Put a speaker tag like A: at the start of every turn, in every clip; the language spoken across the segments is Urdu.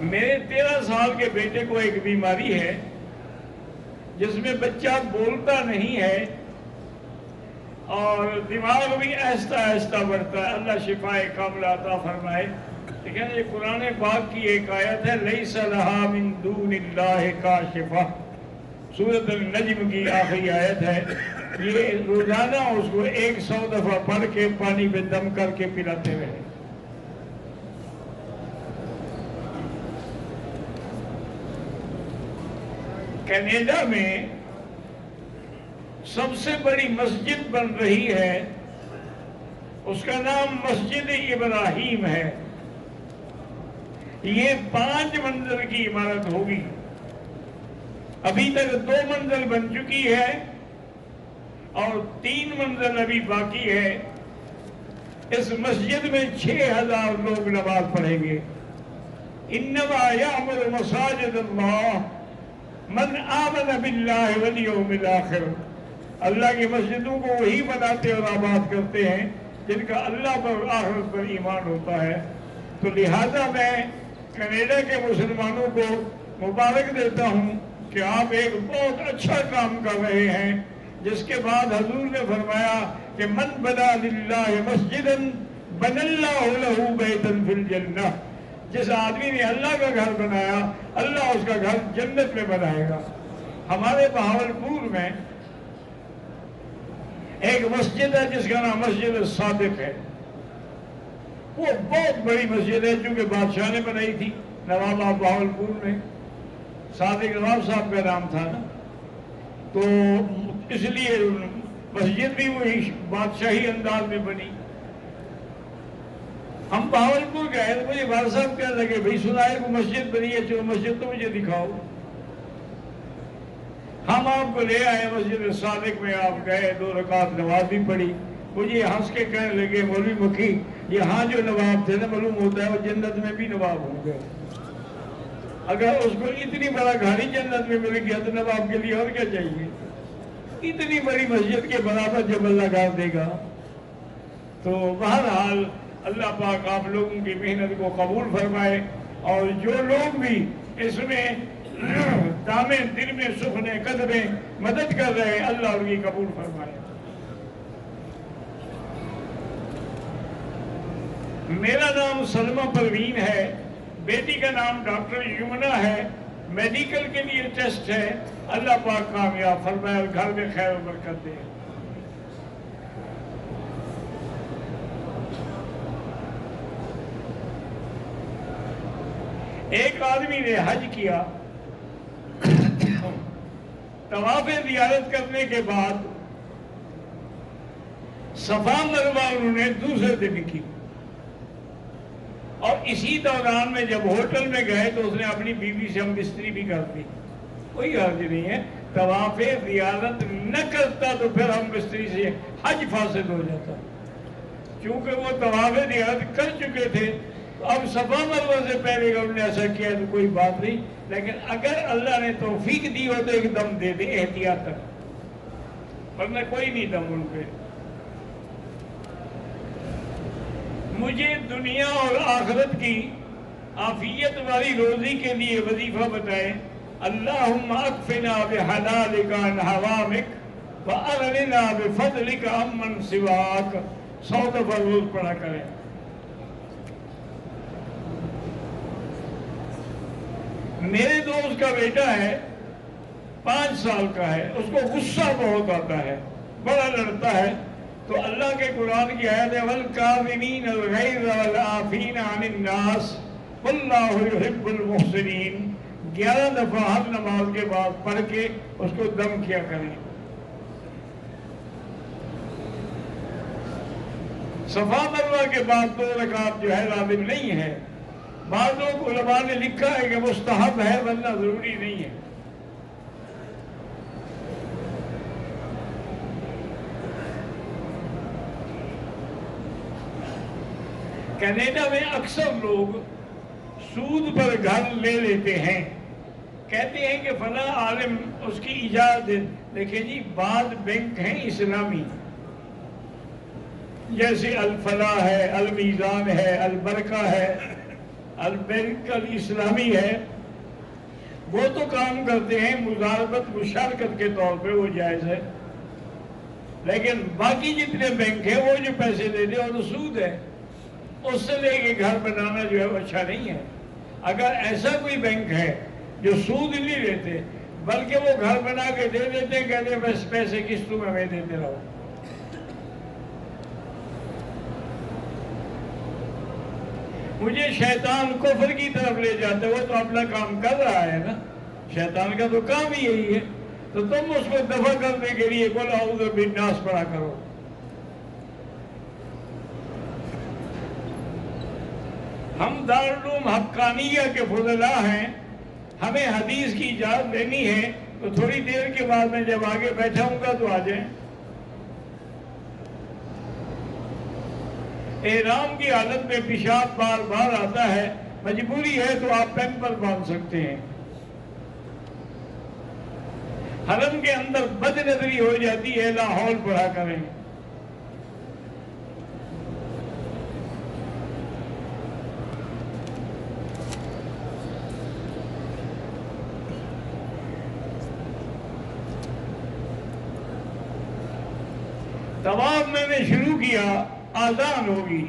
A: میرے 13 سال کے بیٹے کو ایک بیماری ہے جس میں بچہ بولتا نہیں ہے اور دماغ بھی آہستہ آہستہ بڑھتا ہے. اللہ شفائے کاملہ عطا فرمائے. لیکن یہ قرآن پاک کی ایک آیت ہے لیس لہا من دون اللہ کاشفہ، سورۃ النجم کی آخری آیت ہے. یہ روزانہ اس کو 100 دفعہ پڑھ کے پانی پہ دم کر کے پلاتے ہوئے. کینیڈا میں سب سے بڑی مسجد بن رہی ہے، اس کا نام مسجد ابراہیم ہے. یہ 5 منزل کی عمارت ہوگی. ابھی تک 2 منزل بن چکی ہے اور 3 منزل ابھی باقی ہے. اس مسجد میں 6000 لوگ نماز پڑھیں گے. انما یعمر مساجد اللہ من آمن باللہ والیوم الآخر. اللہ کی مسجدوں کو وہی بناتے اور آباد کرتے ہیں جن کا اللہ پر آخرت پر ایمان ہوتا ہے. تو لہذا میں کینیڈا کے مسلمانوں کو مبارک دیتا ہوں کہ آپ ایک بہت اچھا کام کر رہے ہیں، جس کے بعد حضور نے فرمایا کہ من بنا للہ مسجدا بنى اللہ لہ بیتا فی الجنہ. جس آدمی نے اللہ کا گھر بنایا اللہ اس کا گھر جنت میں بنائے گا. ہمارے بہاولپور میں ایک مسجد ہے جس کا نام مسجد صادق ہے. وہ بہت بڑی مسجد ہے چونکہ بادشاہ نے بنائی تھی، نواب آف بہاولپور میں صادق نواب صاحب کا نام تھا نا، تو اس لیے مسجد بھی وہی بادشاہی انداز میں بنی. ہم بہاولپور گئے تو مجھے والد صاحب کہنے لگے بھائی سنا ہے کو مسجد بنی ہے، چلو مسجد تو مجھے دکھاؤ. ہم آپ کو لے آئے مسجد صادق میں. آپ گئے 2 رکعت نماز بھی پڑھی. مجھے ہنس کے کہنے لگے مولوی مکھی یہاں جو نواب تھے نا معلوم ہوتا ہے وہ جنت میں بھی نواب ہوں گے. اگر اس کو اتنی بڑا گھر ہی جنت میں مل گیا تو نواب کے لیے اور کیا چاہیے. اتنی بڑی مسجد کے برابر جب اللہ گھر دے گا. تو بہرحال اللہ پاک آپ لوگوں کی محنت کو قبول فرمائے، اور جو لوگ بھی اس میں دامے دل میں سخنے قدمیں مدد کر رہے ہیں اللہ ان کی قبول فرمائے. میرا نام سلمہ پروین ہے، بیٹی کا نام ڈاکٹر یمنا ہے. میڈیکل کے لیے ٹیسٹ ہے. اللہ پاک کامیاب فرمائے اور گھر میں خیر و برکت دے. ایک آدمی نے حج کیا، طواف زیارت کرنے کے بعد صفا مروہ انہوں نے دوسرے دن کی، اور اسی دوران میں جب ہوٹل میں گئے تو اس نے اپنی بیوی سے ہم بستری بھی کر دی. کوئی حرج نہیں ہے، طواف زیارت نہ کرتا تو پھر ہم بستری سے حج فاسد ہو جاتا. چونکہ وہ طواف زیارت کر چکے تھے تو اب صفا مروہ سے پہلے انہوں نے ایسا کیا تو کوئی بات نہیں. لیکن اگر اللہ نے توفیق دی ہو تو ایک دم دے دے احتیاط کر، ورنہ کوئی نہیں دم ان پہ. مجھے دنیا اور آخرت کی عافیت والی روزی کے لیے وظیفہ بتائیں. اللہم اکفنا بحلالک عن حرامک واغننا بفضلک عمن سواک. 100 دفعہ روز پڑھا کریں. میرے دوست کا بیٹا ہے 5 سال کا ہے، اس کو غصہ بہت آتا ہے، بڑا لڑتا ہے. تو اللہ کے قرآن کی آیت ہے وَالْكَاظِمِينَ الْغَيْظَ وَالْعَافِينَ عَنِ النَّاسِ وَاللَّهُ يُحِبُّ الْمُحْسِنِينَ. 11 دفعہ ہر نماز کے بعد پڑھ کے اس کو دم کیا کریں. صفا مروہ کے بعد 2 رکعت جو ہے لازم نہیں ہے. بعض لوگ علماء نے لکھا ہے کہ مستحب ہے ورنہ ضروری نہیں ہے. کینیڈا میں اکثر لوگ سود پر گھر لے لیتے ہیں، کہتے ہیں کہ فلاں عالم اس کی اجازت. دیکھیں جی بعض بینک ہیں اسلامی، جیسے الفلاح ہے، المیزان ہے، البرکہ ہے، البینک الاسلامی ہے، وہ تو کام کرتے ہیں مضاربت مشارکت کے طور پہ، وہ جائز ہے، لیکن باقی جتنے بینک ہیں وہ جو پیسے دیتے ہیں وہ تو سود ہے، اس سے لے کے گھر بنانا جو ہے وہ اچھا نہیں ہے۔ اگر ایسا کوئی بینک ہے جو سود نہیں لیتے بلکہ وہ گھر بنا کے دے دیتے ہیں، کہتے ہیں بس پیسے قسطوں میں دیتے رہو، مجھے شیطان کفر کی طرف لے جاتے، وہ تو اپنا کام کر رہا ہے نا، شیطان کا تو کام ہی یہی ہے، تو تم اس کو دفع کرنے کے لیے قل اعوذ بالناس پڑھا کرو۔ ہم دارالعلوم حقانیہ کے فضلاء ہیں، ہمیں حدیث کی اجازت لینی ہے تو تھوڑی دیر کے بعد میں جب آگے بیٹھا ہوں گا تو آ جائیں۔ احرام کی حالت میں پیشاب بار بار آتا ہے، مجبوری ہے تو آپ پیمپر باندھ سکتے ہیں۔ حرم کے اندر بد نظری ہو جاتی ہے، لا حول پڑھا کریں۔ طواف میں نے شروع کیا، آذان ہوگی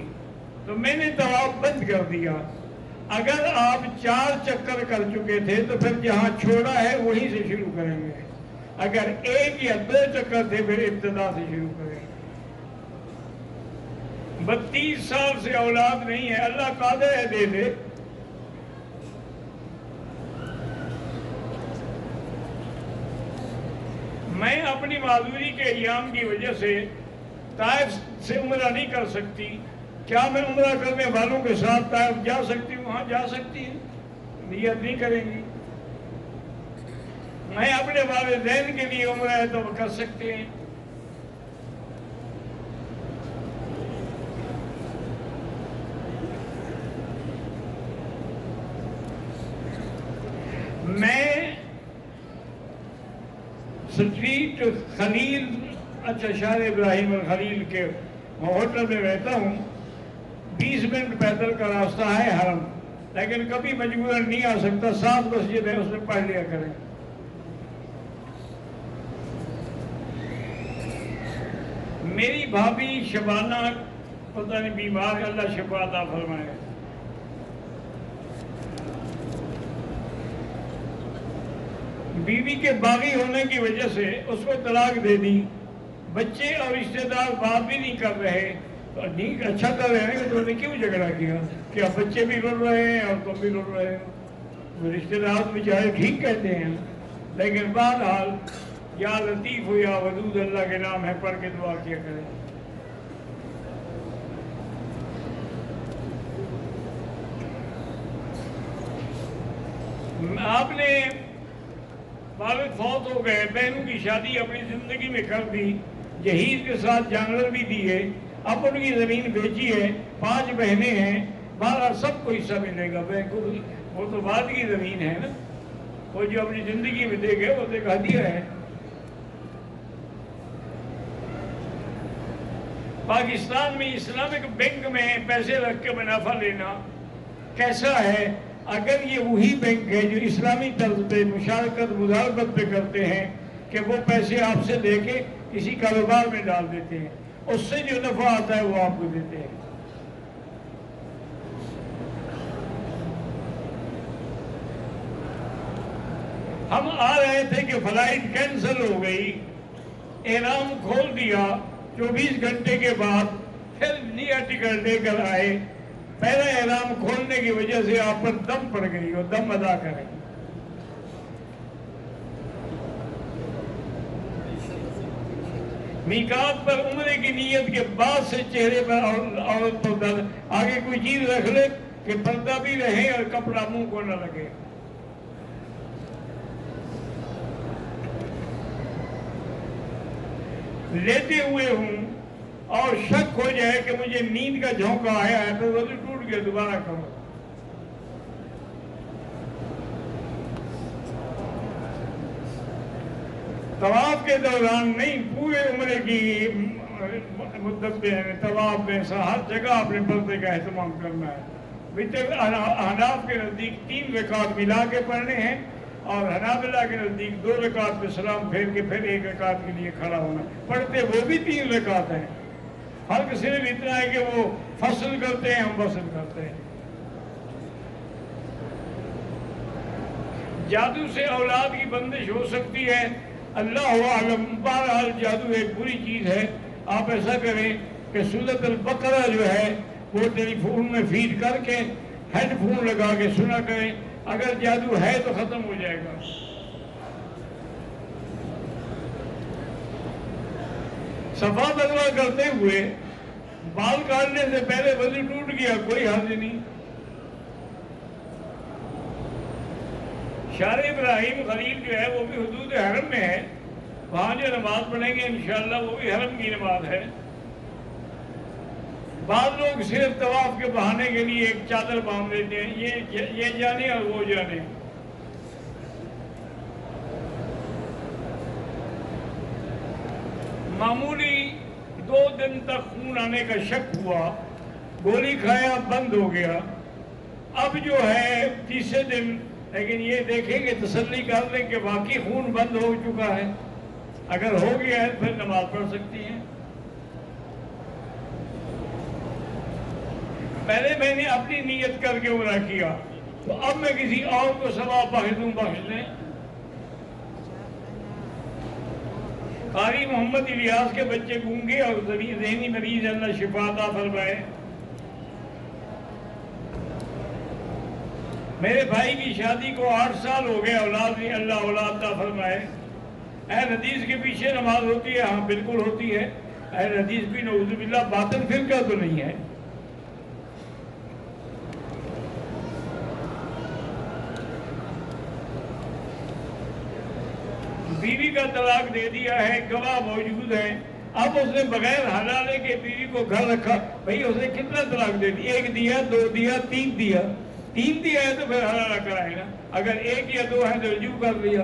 A: تو میں نے طواف بند کر دیا۔ اگر آپ 4 چکر کر چکے تھے تو پھر جہاں چھوڑا ہے وہیں سے شروع کریں گے، اگر 1 یا 2 چکر تھے پھر ابتدا سے شروع کریں گے۔ 32 سال سے اولاد نہیں ہے، اللہ قادر ہے دے دے۔ میں اپنی معذوری کے ایام کی وجہ سے طائف سے عمرہ نہیں کر سکتی، کیا میں عمرہ کرنے والوں کے ساتھ طائف جا سکتی ہوں؟ ہاں جا سکتی ہیں، نیت نہیں کریں گی۔ میں اپنے والدین کے لیے عمرہ ہے تو کر سکتے ہیں۔ میں سٹریٹ خلیل، اچھا شاہ ابراہیم الخلیل کے ہوٹل میں رہتا ہوں، 20 منٹ پیدل کا راستہ ہے حرم، لیکن کبھی مجبوراً نہیں آ سکتا، 7 مسجد ہے اس میں پڑھ لیا کریں۔ میری بھابھی شبانہ پتہ نہیں بیمار ہے، اللہ شفا عطا فرمائے۔ بیوی کے باغی ہونے کی وجہ سے اس کو طلاق دے دی، بچے اور رشتہ دار بات بھی نہیں کر رہے، تو ٹھیک اچھا کر رہے ہیں، تو نے کیوں جھگڑا کیا؟ کیا بچے بھی رڑ رہے ہیں اور تم بھی رڑ رہے ہو؟ رشتہ دار بیچارے ٹھیک کہتے ہیں، لیکن بہرحال یا لطیف ہو یا ودود، اللہ کے نام ہے، پڑھ کے دعا کیا کریں۔ آپ نے والد فوت ہو گئے، بہنوں کی شادی اپنی زندگی میں کر دی، جہیز کے ساتھ جانور بھی دیے، اب ان کی زمین بیچی ہے، 5 بہنیں ہیں، بہرحال سب کو حصہ ملے گا، وہ تو بعد کی زمین ہے نا، وہ جو اپنی زندگی میں دے گئے وہ تو ایک ہدیہ ہے۔ پاکستان میں اسلامک بینک میں پیسے رکھ کے منافع لینا کیسا ہے؟ اگر یہ وہی بینک ہے جو اسلامی طرز پہ مشارکت مضاربت پہ کرتے ہیں کہ وہ پیسے آپ سے دے کے کسی کاروبار میں ڈال دیتے ہیں، اس سے جو نفع آتا ہے وہ آپ کو دیتے ہیں۔ ہم آ رہے تھے کہ فلائٹ کینسل ہو گئی، احرام کھول دیا، 24 گھنٹے کے بعد پھر نیا ٹکٹ لے کر آئے، پہلا احرام کھولنے کی وجہ سے آپ پر دم پڑ گئی اور دم ادا کریں۔ میقات پر عمرے کی نیت کے بعد سے چہرے پر عورت پر درد، آگے کوئی چیز رکھ لے کہ پردہ بھی رہے اور کپڑا منہ کو نہ لگے۔ لیتے ہوئے ہوں اور شک ہو جائے کہ مجھے نیند کا جھونکا آیا ہے تو وضو ٹوٹ گیا، دوبارہ کرو۔ طواف کے دوران نہیں، پورے عمرے کی مدت میں طواف میں ہر جگہ اپنے پردے کا اہتمام کرنا ہے۔ حناف کے نزدیک 3 رکعت ملا کے پڑھنے ہیں، اور حنابلہ کے نزدیک 2 رکعت پہ سلام پھیر کے پھر 1 رکعت کے لیے کھڑا ہونا۔ پڑھتے وہ بھی 3 رکعت ہیں، فرق صرف اتنا ہے کہ وہ فصل کرتے ہیں، ہم وصل کرتے ہیں۔ جادو سے اولاد کی بندش ہو سکتی ہے، اللہ اعلم۔ بہرحال جادو ایک بری چیز ہے۔ آپ ایسا کریں کہ سورۃ البقرہ جو ہے وہ ٹیلی فون میں فیڈ کر کے ہیڈ فون لگا کے سنا کریں، اگر جادو ہے تو ختم ہو جائے گا۔ صفا مروا کرتے ہوئے بال کاٹنے سے پہلے وضو ٹوٹ گیا، کوئی حرج نہیں۔ شار ابراہیم خلیل جو ہے وہ بھی حدود حرم میں ہے، وہاں جو نماز پڑھیں گے انشاءاللہ وہ بھی حرم کی نماز ہے۔ بعض لوگ صرف طواف کے بہانے کے لیے ایک چادر باندھ لیتے ہیں، یہ جانے اور وہ جانے۔ معمولی 2 دن تک خون آنے کا شک ہوا، گولی کھایا بند ہو گیا، اب جو ہے 3 دن، لیکن یہ دیکھیں کہ تسلی کر لیں کہ واقعی خون بند ہو چکا ہے، اگر ہو گیا ہے پھر نماز پڑھ سکتی ہیں۔ پہلے میں نے اپنی نیت کر کے عمرہ کیا، تو اب میں کسی اور کو ثواب بخش دوں، بخش دیں۔ قاری محمد الیاس کے بچے گونگے اور ذہنی مریض اللہ شفا عطا فرمائے۔ میرے بھائی کی شادی کو 8 سال ہو گئے، اولاد نہیں، اللہ اولاد عطا فرمائے۔ اہل حدیث کے پیچھے نماز ہوتی ہے؟ ہاں بالکل ہوتی ہے۔ اہل حدیث بھی نعوذ باللہ باطل فرقہ تو نہیں ہے۔ بیوی کا طلاق دے دیا ہے، گواہ موجود ہیں، اب اس نے بغیر حلالے کے بیوی کو گھر رکھا، بھئی اس نے کتنا طلاق دے دیا؟ 1 دیا، 2 دیا، 3 دیا؟ 3 دیا ہے تو پھر حلالہ کرائے گا، اگر 1 یا 2 ہے تو رجوع کر لیا۔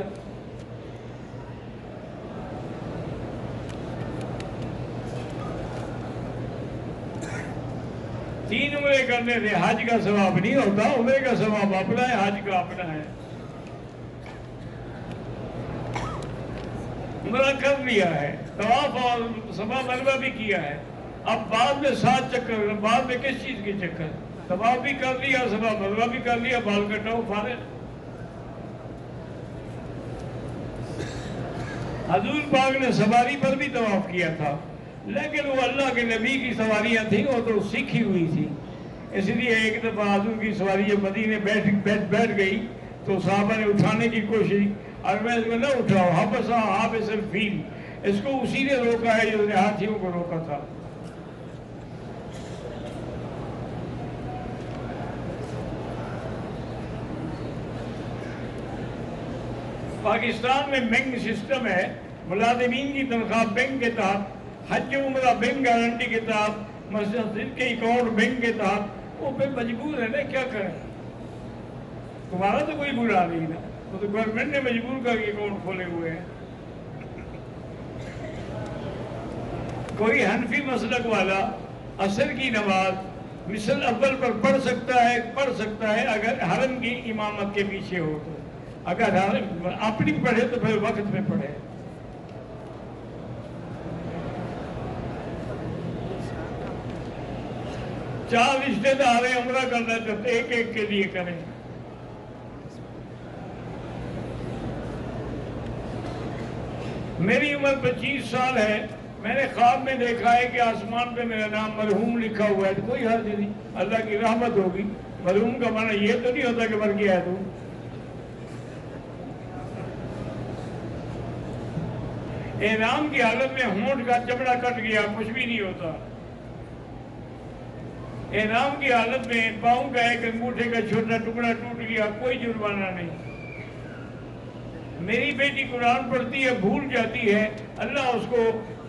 A: تین عمرے کرنے سے حج کا ثواب نہیں ہوتا، عمرے کا ثواب اپنا ہے، حج کا اپنا ہے۔ عمرہ کر لیا ہے، طواف اور صفا مروا بھی کیا ہے، اب بعد میں 7 چکر، بعد میں کس چیز کے چکر؟ طواف بھی کر لیا، صفا مروا بھی کر لیا، بال کٹاؤ فارغ۔ حضور پاک نے سواری پر بھی طواف کیا تھا، لیکن وہ اللہ کے نبی کی سواریاں تھیں، وہ تو سیکھی ہوئی تھی، اس لیے ایک دفعہ حضور کی سواری جب مدینے بیٹھ گئی تو صحابہ نے اٹھانے کی کوشش، اور میں اس کو نہ اٹھاؤ، حبسا حابس الفیل، اس کو اسی نے روکا ہے جو نے ہاتھیوں کو روکا تھا۔ پاکستان میں بینک سسٹم ہے، ملازمین کی تنخواہ بینک کے تحت، حج عمرہ بینک گارنٹی کے تحت، مسجد کے اکاؤنٹ بینک کے تحت، وہ پہ مجبور ہے نا، کیا کریں؟ تمہارا تو کوئی برا نہیں نا، وہ تو گورنمنٹ نے مجبور کر کے اکاؤنٹ کھولے ہوئے ہیں۔ کوئی حنفی مسلک والا عصر کی نماز مثل اول پر پڑھ سکتا ہے اگر حرم کی امامت کے پیچھے ہو تو، اگر اپنی پڑھے تو پھر وقت میں پڑھے۔ چار رشتے دار ہیں، عمرہ کرنا چاہتے ایک ایک کے لیے کریں۔ میری عمر 25 سال ہے، میں نے خواب میں دیکھا ہے کہ آسمان پہ میرا نام مرحوم لکھا ہوا ہے، تو کوئی حرج نہیں، اللہ کی رحمت ہوگی۔ مرحوم کا معنی یہ تو نہیں ہوتا کہ مر گیا ہے تو۔ احرام کی حالت میں ہونٹ کا چمڑا کٹ گیا، کچھ بھی نہیں ہوتا۔ احرام کی حالت میں پاؤں کا ایک انگوٹھے کا چھوٹا ٹکڑا ٹوٹ گیا، کوئی جرمانہ نہیں۔ میری بیٹی قرآن پڑھتی ہے، بھول جاتی ہے، اللہ اس کو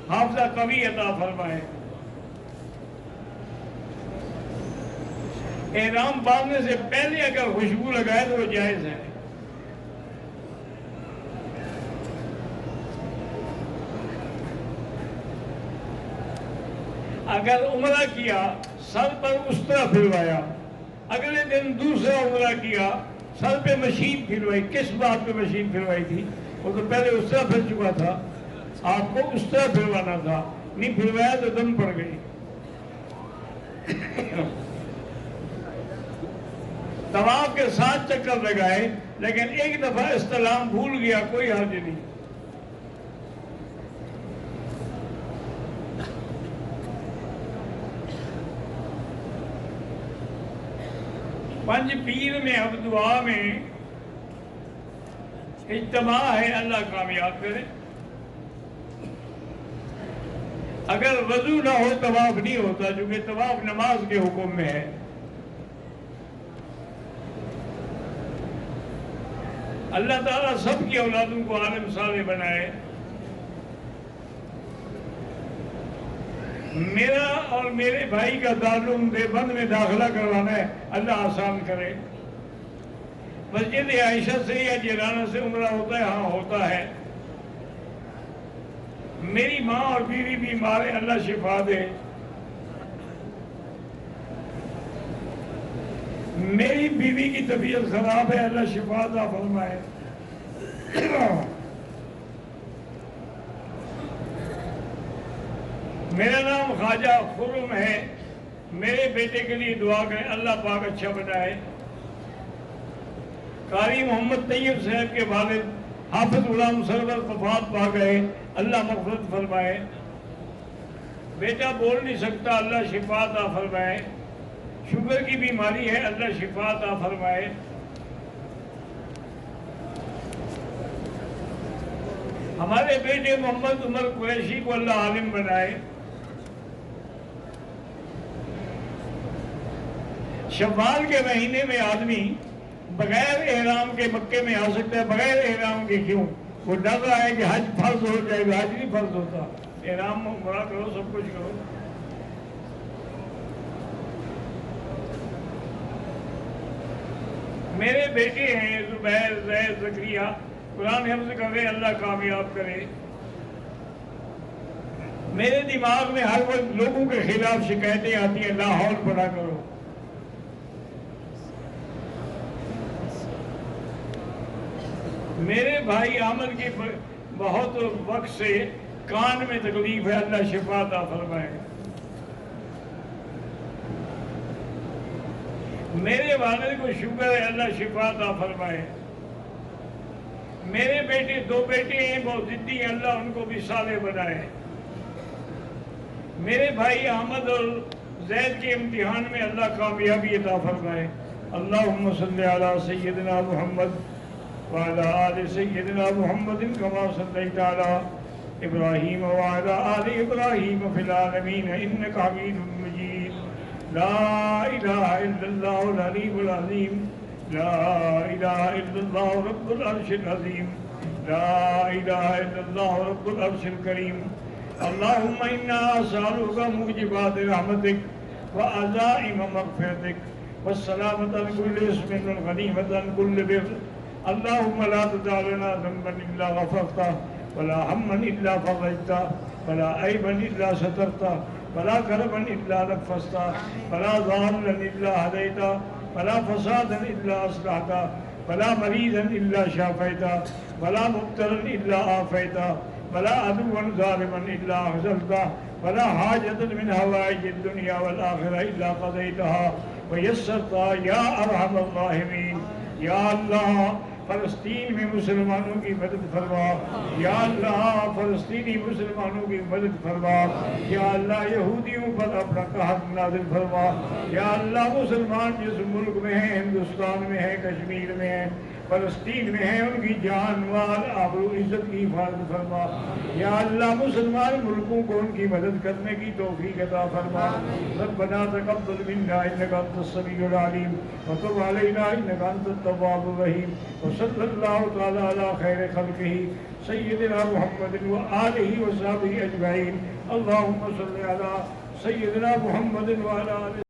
A: حافظہ قوی عطا فرمائے۔ احرام باندھنے سے پہلے اگر خوشبو لگائے تو وہ جائز ہے۔ اگر عمرہ کیا، سر پر اس طرح پھروایا، اگلے دن دوسرا عمرہ کیا، سر پہ مشین پھروائی. کس بات پہ مشین پھروائی تھی؟ وہ تو پہلے اس طرح پھر چکا تھا، آپ کو اس طرح پھروانا تھا. نہیں پھروایا تو دم پڑ گئی. طواف کے 7 چکر لگائے، لیکن ایک دفعہ استلام بھول گیا، کوئی حرج نہیں. پنج پیر میں اب دعا میں اجتماع ہے، اللہ کامیاب کرے. اگر وضو نہ ہو طواف نہیں ہوتا، چونکہ طواف نماز کے حکم میں ہے. اللہ تعالیٰ سب کی اولادوں کو عالم صالح بنائے. میرا اور میرے بھائی کا دارالعلوم دیوبند میں داخلہ کروانا ہے، اللہ آسان کرے. مسجد عائشہ سے یا جیرانہ سے عمرہ ہوتا ہے؟ ہاں ہوتا ہے. میری ماں اور بیوی بیمار ہے، اللہ شفا دے. میری بیوی کی طبیعت خراب ہے، اللہ شفا عطا فرمائے. میرا نام خواجہ خرم ہے. میرے بیٹے کے لیے دعا کریں، اللہ پاک اچھا بنائے. قاری محمد طیب صاحب کے والد حافظ غلام سرور وفات پا گئے، اللہ مغفرت فرمائے. بیٹا بول نہیں سکتا، اللہ شفا عطا فرمائے. شوگر کی بیماری ہے، اللہ شفا عطا فرمائے. ہمارے بیٹے محمد عمر قریشی کو اللہ عالم بنائے. شوال کے مہینے میں آدمی بغیر احرام کے مکے میں آ سکتا ہے. بغیر احرام کے کیوں؟ وہ ڈر رہا ہے کہ حج فرض ہو جائے گا. حج نہیں فرض ہوتا. احرام عمرہ کرو، سب کچھ کرو. میرے بیٹے ہیں زبیر، زید، زکریا، قرآن حفظ کرے، اللہ کامیاب کرے. میرے دماغ میں ہر وقت لوگوں کے خلاف شکایتیں آتی ہیں، لاہور پڑھا کرو. میرے بھائی احمد کی بہت وقت سے کان میں تکلیف ہے، اللہ شفا عطا فرمائے. میرے والد کو شوگر ہے، اللہ شفا عطا فرمائے. میرے بیٹے 2 بیٹے ہیں، بہت ضدی ہیں، اللہ ان کو بھی صالح بنائے. میرے بھائی احمد اور زید کے امتحان میں اللہ کامیابی عطا فرمائے. اللہم صلی علی سیدنا محمد وعلى آل سيدنا محمد كما صليت على إبراهيم وعلى آل إبراهيم في العالمين إنك حميد مجيد. لا إله إلا الله العلي العظيم. لا إله إلا الله رب العرش العظيم. لا إله إلا الله رب العرش الكريم. اللهم إنا أسألك موجبات رحمتك وعزائم مغفرتك والسلامة عن كل اسم والغنيمة عن كل بر. اللهم لا تدع لنا ذنبا إلا غفرته ولا هما إلا فرجته ولا عيبا إلا سترته ولا كربا إلا نفسته ولا ضالا إلا هديته ولا فسادا إلا أصلحته ولا مريضا إلا شافيته ولا مبتلا إلا عافيته ولا عدوا ظالما إلا أخذلته ولا حاجة من هوائج الدنيا والآخرة إلا قضيتها ويسرتها يا أرحم الراحمين. یا اللہ فلسطین میں مسلمانوں کی مدد فرما. یا اللہ فلسطینی مسلمانوں کی مدد فرما. یا اللہ یہودیوں پر اپنا قہر نازل فرما. یا اللہ مسلمان جس ملک میں ہیں، ہندوستان میں ہیں، کشمیر میں ہیں، فلسطین میں ہیں، ان کی جان مال آبرو عزت کی حفاظت فرما. یا اللہ مسلمان ملکوں کو ان کی مدد کرنے کی توفیق عطا فرما. ربنا تقبل منا انک انت السمیع العلیم وتب علینا انک انت التواب الرحیم. وصلی اللہ تعالی علی خیر خلقہ سیدنا محمد وآلہ وصحبہ اجمعین. اللہم صلی علی سیدنا محمد وعلی آلہ